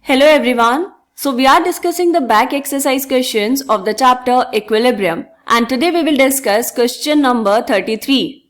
Hello everyone. So we are discussing the back exercise questions of the chapter Equilibrium, and today we will discuss question number 33.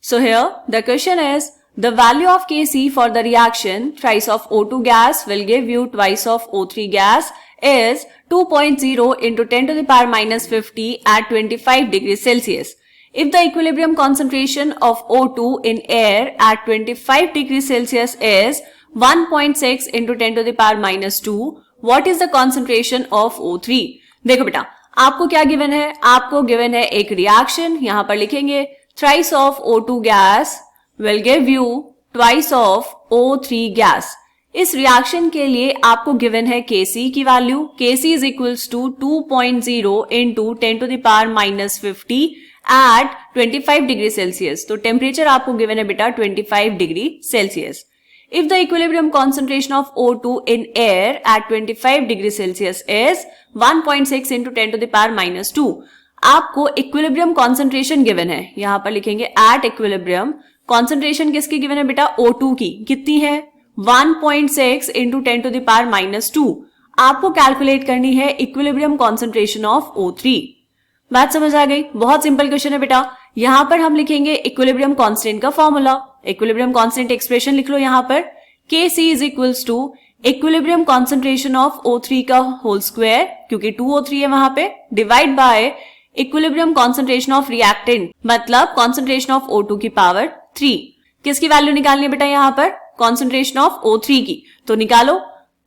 So here the question is, the value of Kc for the reaction thrice of O2 gas will give you twice of O3 gas is 2.0 into 10 to the power minus 50 at 25 degrees Celsius. If the equilibrium concentration of O2 in air at 25 degrees Celsius is 1.6 into 10 to the power minus 2, what is the concentration of O3? देखो बेटा, आपको क्या given है? आपको given है एक reaction, यहां पर लिखेंगे thrice of O2 gas will give you twice of O3 gas. इस रिएक्शन के लिए आपको गिवन है Kc की value. Kc is equals to 2.0 into 10 to the power minus 50 at 25 degree Celsius. तो टेम्परेचर आपको गिवन है बेटा 25 degree Celsius. If the equilibrium concentration of O2 in air at 25 degree Celsius is 1.6 into 10 to the power minus 2, आपको equilibrium concentration given है. यहां पर लिखेंगे at equilibrium concentration किसकी given है बेटा? O2 की. कितनी है? 1.6 into 10 to the power minus 2. आपको कैलकुलेट करनी है equilibrium concentration of O3. बात समझ आ गई? बहुत सिंपल क्वेश्चन है बेटा. यहां पर हम लिखेंगे इक्विलिब्रियम कांस्टेंट का फॉर्मूला. इक्विलिब्रियम कांस्टेंट एक्सप्रेशन लिख लो यहां पर. Kc is equals to equilibrium concentration of O3 का होल स्क्वायर, क्योंकि 2O3 है वहां पे, divide by equilibrium concentration of reactant, मतलब कॉन्सेंट्रेशन ऑफ O2 की पावर 3. किसकी वैल्यू निकालनी है बेटा यहां पर? कॉन्सेंट्रेशन ऑफ O3 की. तो निकालो.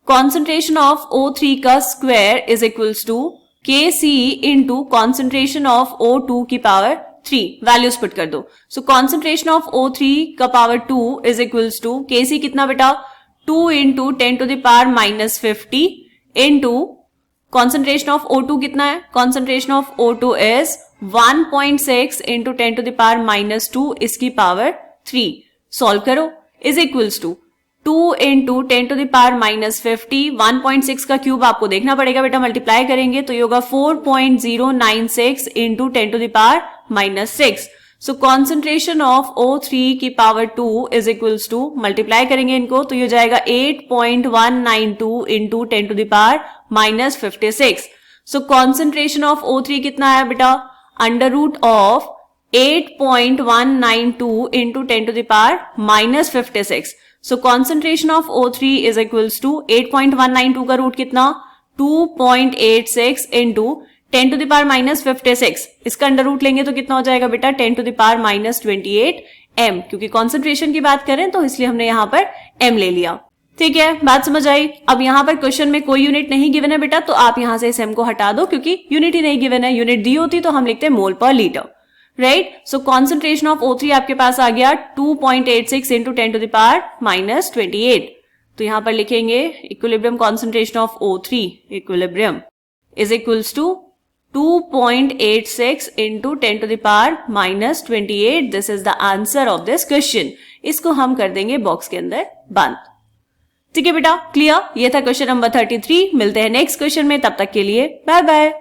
कॉन्सेंट्रेशन ऑफ O3 का square is equals to Kc into concentration of O2 की पावर 3. वैल्यूज पुट कर दो. सो कॉन्सेंट्रेशन ऑफ O3 का power 2 is equals to Kc कितना बेटा? 2 into 10 to the power minus 50 into concentration of O2 कितना है? Concentration of O2 is 1.6 into 10 to the power minus 2 इसकी power 3. Solve करो. Is equals to 2 into 10 to the power minus 50, 1.6 का cube आपको देखना पड़ेगा बेटा, मल्टीप्लाई करेंगे तो ये होगा 4.096 into 10 to the power minus 6. So concentration of O3 की power 2 is equals to, multiply करेंगे इनको तो ये हो जाएगा 8.192 into 10 to the power minus 56. So concentration of O3 कितना है बेटा? Under root of 8.192 into 10 to the power minus 56. So concentration of O3 is equals to 8.192 का रूट कितना? 2.86 into 10 to the power minus 56. इसका अंडर रूट लेंगे तो कितना हो जाएगा बेटा? 10 to the power minus 28 m. क्योंकि कॉन्सेंट्रेशन की बात करें तो इसलिए हमने यहाँ पर m ले लिया. ठीक है, बात समझ आई. अब यहाँ पर क्वेश्चन में कोई यूनिट नहीं गिवन है बेटा, तो आप यहाँ से इस m को हटा दो, क्योंकि यूनिट ही नहीं गिवन है. यूनिट दी होती तो हम लिखते मोल पर litre. Right. So concentration of O3 आपके पास आ गया 2.86 into 10 to the power minus 28. तो यहां पर लिखेंगे equilibrium concentration of O3 equilibrium is equals to 2.86 into 10 to the power minus 28. This is the answer of this question. इसको हम कर देंगे बॉक्स के अंदर बंद. ठीक है बेटा, क्लियर? ये था क्वेश्चन नंबर 33. मिलते हैं नेक्स्ट क्वेश्चन में, तब तक के लिए बाय बाय.